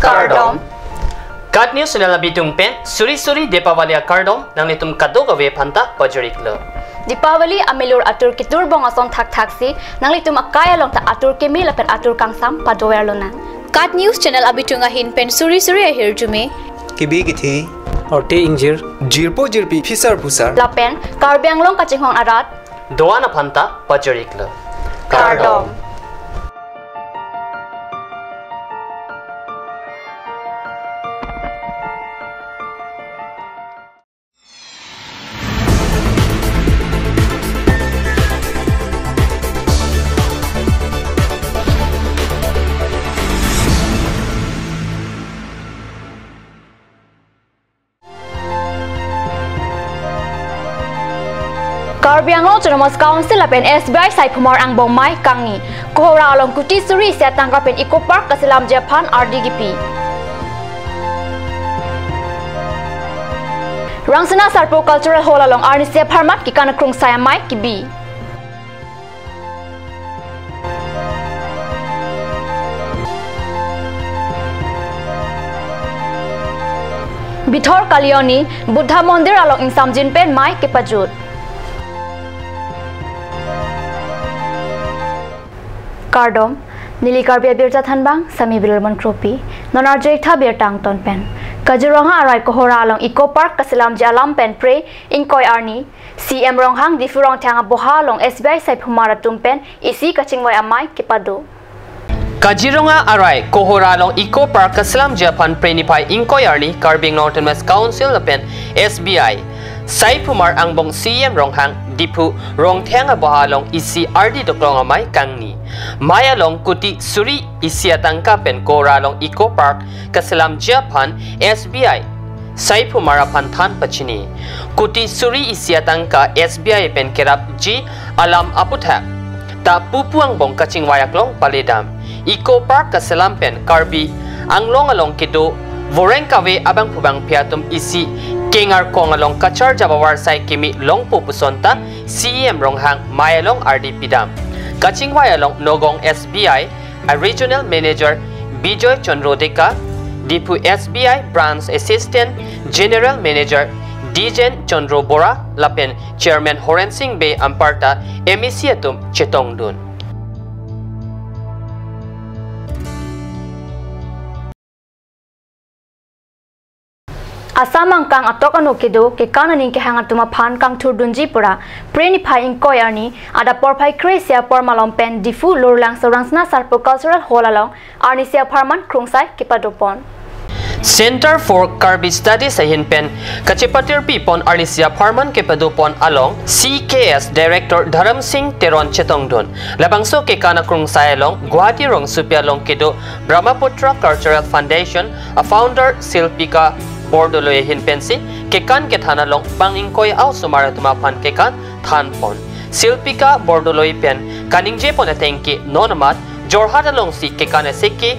Kardom. God News na labitong pen, suri-suri Deepavali Kardom nang nitum kadogawe panta pajuriklo. Deepavali amelur atur kitur bong asong thak-thaksi nang litum akaya long ta atur kemi lapen atur kangsam padowerlo na. God News channel abitunga hin pen suri-suri ahir jume. Kibi githi. Orte injir. Jirpo jirpi fisar pusar. Lapen karbiang long kachinghong arat. Doana panta pajuriklo. Kardom. Karbiang long Autonomous Council lapen SBI sai pumar ang bongmai kangi kohora along kuti suri set tangkapen Eco Park kasilam Japan RDGP Rangsana Sarpo Cultural Hall along Arnisia Parmat kikana krung sayamai kibi Bithor Kalioni Buddha Mondir along Insam Jinpen mai kipajut Kardom, nili karbia birta thanbang, sami bilman kropi, nonarjek tha bir tang ton pen. Kajurongha arai kohora along Eco Park kasilam jalam pen pre, inkoi arni, CM ronghang difurong thanga boha along SBI sai phumara tumpen, isi kachingwai amai kipado. Kajirunga arai kohora along Eco Park kasilam Japan pre nipai inkoi arni, Karbing Autonomous Council lapen SBI. Sai phumar ang bong CM ronghang dipu rong thenga bohalong isi RD doklong amai kangni mayalong kuti suri isi atangka pen koralong Eco Park kasilam Japan SBI sai phumara panthan pachini kuti suri isi atangka SBI pen kerap ji alam aputha ta pupuang bong kaching wayaklong paledam Eco Park kasilam pen karbi anglong along kido voreng kawe abang pubang piatum isi kengar kong along kachar jabawar sai kimi long pupusonta CM ronghang mayalong RD pidam kachingway along nogong SBI a regional manager Bijoy Chondrodeka dipu SBI branch assistant general manager Dijen Chondro Bora lapen chairman Horen Singh Be amparta MEC atum Chittenden Asamang kang atok anu kido ke kananing ke hangat tuma phan kang thur dunji pura preni phai inkoi arni ada por phai kresia por malom pen difu lorlang sorangsna Sarpo Cultural Hall along Arnisia Parman krungsai kipadopon Center for Karbi Studies sa hinpen kachipatir pipon Arnisia Parman kipadopon along CKS Director Dharam Singh Teron Chittenden labangso ke kana krungsai along Guwahati rong supya long kido Brahmaputra Cultural Foundation a founder Silpika Bordoloy hinpensi kekan ke thana long bangingkoi au sumara tumapan kekan thanpon Silpika Bordoloy pen kaningje pon atengki nonamat jorhat along si kekan seki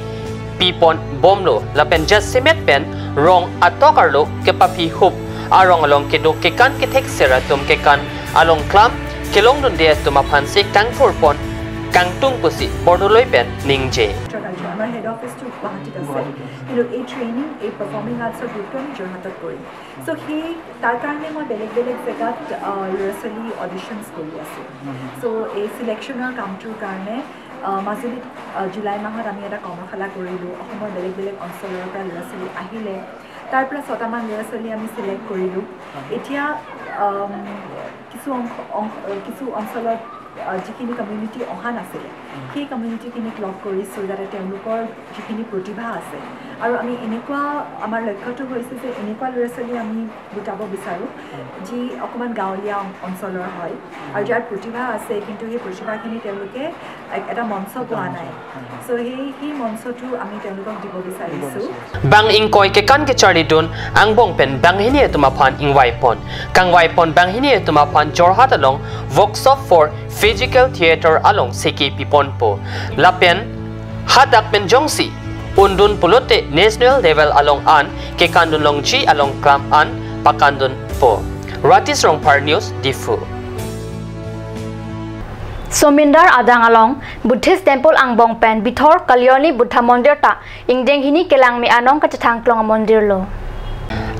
pipon bomlo lapen just semet pen rong atokarlo kepapi hup arong along kedo kekan ketek seratum kekan along klam kelong dunde tumapan sek tangfurpon kangtung pusi Bordoloy pen ningje আমাৰ head office to গুৱাহাটীত আছে কিন্তু এই ট্ৰেইনিং এই পাৰফৰ্মিং আৰ্টছৰ গ্ৰুপটো আমি যোৰহাটত কৰিম চ' সেই তাৰ কাৰণে মই বেলেগ বেলেগ জেগাত ল'ৰা ছোৱালী অডিশ্যনছ কৰি আছোঁ চ' এই চিলেকশ্যনৰ কামটোৰ কাৰণে মাজুলীত জুলাই মাহত আমি এটা কৰ্মশালা কৰিলোঁ অসমৰ বেলেগ বেলেগ অঞ্চলৰ পৰা ল'ৰা ছোৱালী আহিলে তাৰ পৰা 6টামান ল'ৰা ছোৱালী আমি চিলেক্ট কৰিলোঁ এতিয়া কিছু অঞ্চলত যিখিনি কমিউনিটি অহা নাছিলে সেই কমিউনিটিখিনিক লগ কৰিছোঁ যাতে তেওঁলোকৰ যিখিনি প্ৰতিভা আছে আৰু আমি এনেকুৱা আমাৰ লক্ষ্যটো হৈছে যে এনেকুৱা ল'ৰা ছোৱালী আমি গোটাব বিচাৰোঁ যি অকণমান গাঁৱলীয়া অঞ্চলৰ হয় আৰু যাৰ প্ৰতিভা আছে কিন্তু সেই প্ৰতিভাখিনি তেওঁলোকে এটা মঞ্চ পোৱা নাই চ' সেই মঞ্চটো আমি তেওঁলোকক দিব বিচাৰিছোঁ bang ingkoi ke kan ke charidun ang bongpen bang hini tumapan ingwaipon kangwaipon bang hini tumapan jorhat along workshop for physical theater along seki piponpo lapen hadak men jongsi undun pulote national level along an ke kandun longchi along kram an pakandun po ratis rong par news difu Somindar adang along Buddhist Temple ang bong pen bithor Kalyani Buddha Mandir ta ingdeng hini kelang mi anong kacithang klong mandir lo.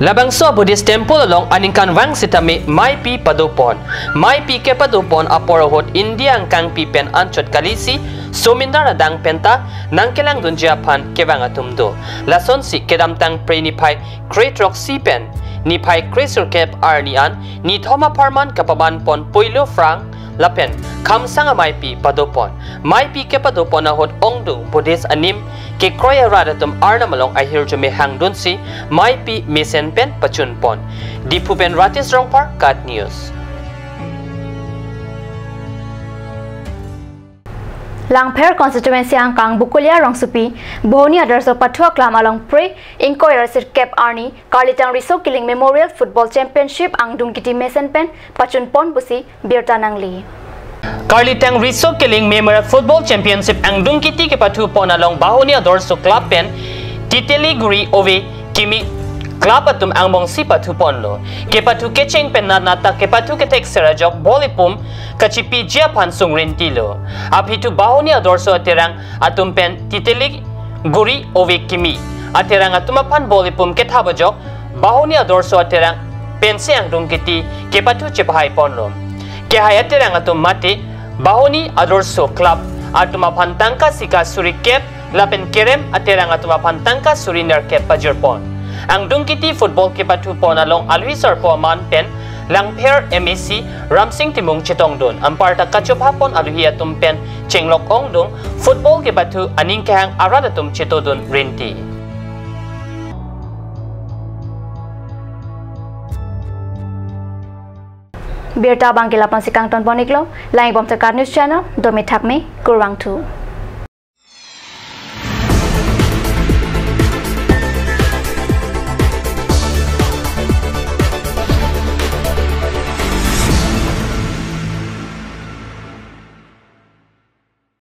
Labang so Buddhist Temple along aningkan wang sitami mai pi padupon. Mai pi ke padupon aporohot India ang kang pipen anchot kalisi Somindar adang penta nang kelang dun Japan kewang atumdo. Lason si kedamtang prenipai kretrok sipen ni pai kresur kep arnian ni thoma parman kapaban pon poilo frank lapen kamsang mai pi padopon mai pi ke padopon ahot ongdu Buddhist anim ke kroya radatum arnamalong ahir jume hangdun si mai pi misen pen pachun pon dipu pen ratis rongpar kat news. Langpher constituency ang kang bukulya rongsupi bohoni adarso pathua klam along pre inko erasir cap arni Karlitang Riso Killing Memorial Football Championship ang dungkiti mesen pen pachun pon busi birta nangli. Karlitang Riso Killing Memorial Football Championship ang dungkiti ke pathu pon along bahoni adorso club pen titeliguri ove kimi club atum ang mong si pathu pon lo ke pathu kecheng pen nata ke pathu ke tek serajok bolipum kachipi Japan sungrin tilo apitu bahoni adorso aterang atum pen titelig guri ove kimi aterang atumapan bolipum ke thabajok bahoni adorso aterang pense ang dungkiti ke pathu chepahai pon lo ke hayaterang atum mate bahoni adorso club atumapan tangka sika suri kep lapen kerem aterang atumapan tangka suri ner kep pajurpon ang dungkiti football ke pathu pon along alwisar po man pen Langpher MSC Ramsing Timung Chitongdon amparta kachupapon aluhiya tumpen chenglok ongdong football ke pathu aning kahang aradatum chitodon rinti. Birta bangkila pansikang ton poniklo laing bom terkar news channel domi thakme kurwang 2